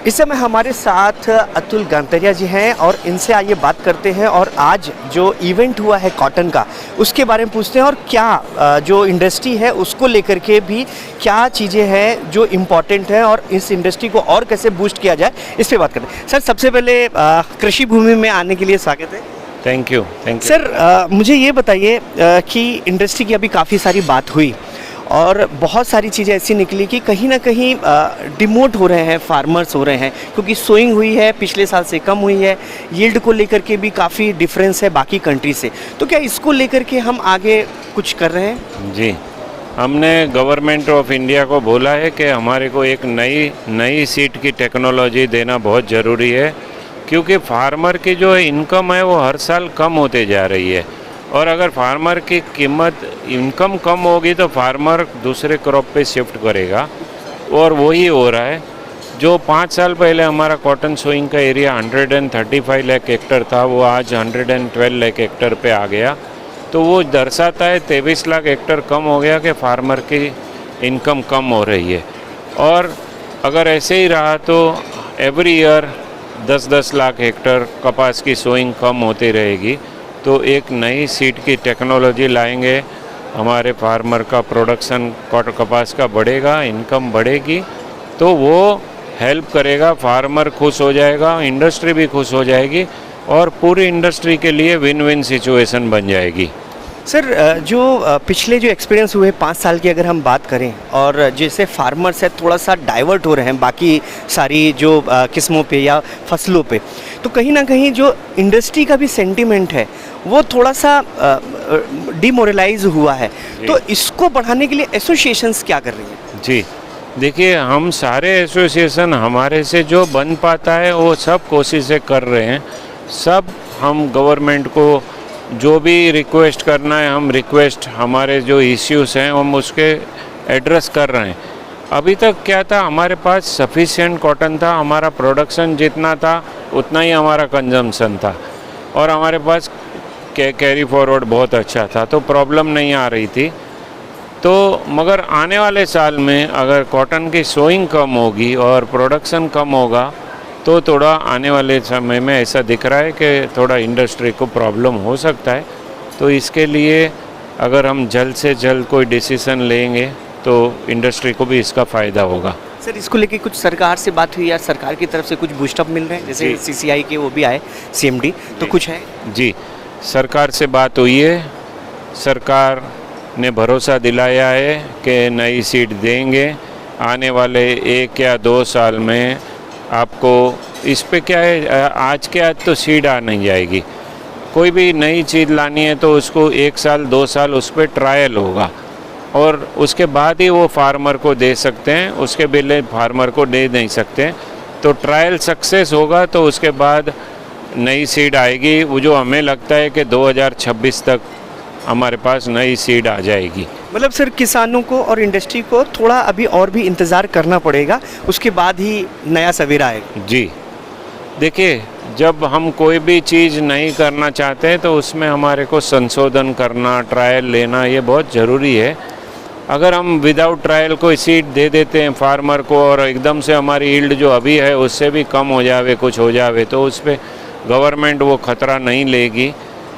इस समय हमारे साथ अतुल गंतरिया जी हैं और इनसे आइए बात करते हैं और आज जो इवेंट हुआ है कॉटन का उसके बारे में पूछते हैं और क्या जो इंडस्ट्री है उसको लेकर के भी क्या चीज़ें हैं जो इम्पोर्टेंट है और इस इंडस्ट्री को और कैसे बूस्ट किया जाए इस पर बात करते हैं। सर, सबसे पहले कृषि भूमि में आने के लिए स्वागत है। थैंक यू सर, मुझे ये बताइए कि इंडस्ट्री की अभी काफ़ी सारी बात हुई और बहुत सारी चीज़ें ऐसी निकली कि कहीं ना कहीं डिमोट हो रहे हैं, फार्मर्स हो रहे हैं क्योंकि सोइंग हुई है पिछले साल से कम हुई है, यील्ड को लेकर के भी काफ़ी डिफरेंस है बाकी कंट्री से। तो क्या इसको लेकर के हम आगे कुछ कर रहे हैं? जी, हमने गवर्नमेंट ऑफ इंडिया को बोला है कि हमारे को एक नई सीड की टेक्नोलॉजी देना बहुत ज़रूरी है क्योंकि फार्मर की जो इनकम है वो हर साल कम होते जा रही है और अगर फार्मर की इनकम कम होगी तो फार्मर दूसरे क्रॉप पे शिफ्ट करेगा और वही हो रहा है। जो 5 साल पहले हमारा कॉटन सोइंग का एरिया 135 लाख हेक्टर था वो आज 112 लाख हेक्टर पे आ गया। तो वो दर्शाता है 23 लाख हेक्टर कम हो गया कि फार्मर की इनकम कम हो रही है। और अगर ऐसे ही रहा तो एवरी ईयर 10-10 लाख हेक्टर कपास की सोइंग कम होती रहेगी। तो एक नई सीड की टेक्नोलॉजी लाएंगे, हमारे फार्मर का प्रोडक्शन कपास का बढ़ेगा, इनकम बढ़ेगी, तो वो हेल्प करेगा, फार्मर खुश हो जाएगा, इंडस्ट्री भी खुश हो जाएगी और पूरी इंडस्ट्री के लिए विन विन सिचुएशन बन जाएगी। सर, जो पिछले जो एक्सपीरियंस हुए 5 साल की अगर हम बात करें और जैसे फार्मर्स है थोड़ा सा डाइवर्ट हो रहे हैं बाकी सारी जो किस्मों पे या फसलों पे, तो कहीं ना कहीं जो इंडस्ट्री का भी सेंटीमेंट है वो थोड़ा सा डिमोरलाइज हुआ है। तो इसको बढ़ाने के लिए एसोसिएशंस क्या कर रही हैं? जी देखिए, हम सारे एसोसिएशन हमारे से जो बन पाता है वो सब कोशिशें कर रहे हैं। सब हम गवर्नमेंट को जो भी रिक्वेस्ट करना है हम रिक्वेस्ट, हमारे जो इश्यूज़ हैं हम उसके एड्रेस कर रहे हैं। अभी तक क्या था, हमारे पास सफिशिएंट कॉटन था, हमारा प्रोडक्शन जितना था उतना ही हमारा कंजम्पशन था और हमारे पास कैरी फॉरवर्ड बहुत अच्छा था, तो प्रॉब्लम नहीं आ रही थी। तो मगर आने वाले साल में अगर कॉटन की सोइंग कम होगी और प्रोडक्शन कम होगा तो थोड़ा आने वाले समय में ऐसा दिख रहा है कि थोड़ा इंडस्ट्री को प्रॉब्लम हो सकता है। तो इसके लिए अगर हम जल्द से जल्द कोई डिसीजन लेंगे तो इंडस्ट्री को भी इसका फ़ायदा होगा। सर, इसको लेके कुछ सरकार से बात हुई या सरकार की तरफ से कुछ बूस्टअप मिल रहे हैं? जैसे सीसीआई के वो भी आए, सीएमडी, तो कुछ है? जी, सरकार से बात हुई है, सरकार ने भरोसा दिलाया है कि नई सीट देंगे आने वाले 1 या 2 साल में। आपको इस पे क्या है, आज के आज तो सीड आ नहीं जाएगी, कोई भी नई चीज़ लानी है तो उसको 1 साल 2 साल उस पर ट्रायल होगा और उसके बाद ही वो फार्मर को दे सकते हैं, उसके पहले फार्मर को दे नहीं सकते। तो ट्रायल सक्सेस होगा तो उसके बाद नई सीड आएगी। वो जो हमें लगता है कि 2026 तक हमारे पास नई सीड आ जाएगी। मतलब सर, किसानों को और इंडस्ट्री को थोड़ा अभी और भी इंतज़ार करना पड़ेगा, उसके बाद ही नया सवेरा आएगा। जी देखिए, जब हम कोई भी चीज़ नहीं करना चाहते हैं तो उसमें हमारे को संशोधन करना, ट्रायल लेना ये बहुत ज़रूरी है। अगर हम विदाउट ट्रायल कोई सीड दे देते हैं फार्मर को और एकदम से हमारी यील्ड जो अभी है उससे भी कम हो जावे, कुछ हो जावे, तो उस पर गवर्नमेंट वो खतरा नहीं लेगी।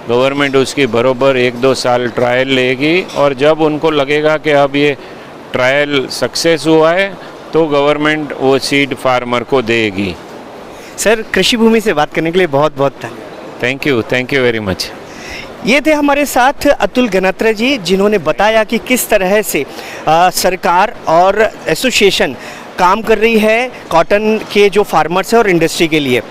गवर्नमेंट उसकी बरोबर 1-2 साल ट्रायल लेगी और जब उनको लगेगा कि अब ये ट्रायल सक्सेस हुआ है तो गवर्नमेंट वो सीड फार्मर को देगी। सर, कृषि भूमि से बात करने के लिए बहुत बहुत धन्यवाद। Thank you very much. ये थे हमारे साथ अतुल गंतरिया जी, जिन्होंने बताया कि किस तरह से सरकार और एसोसिएशन काम कर रही है कॉटन के जो फार्मर्स हैं और इंडस्ट्री के लिए।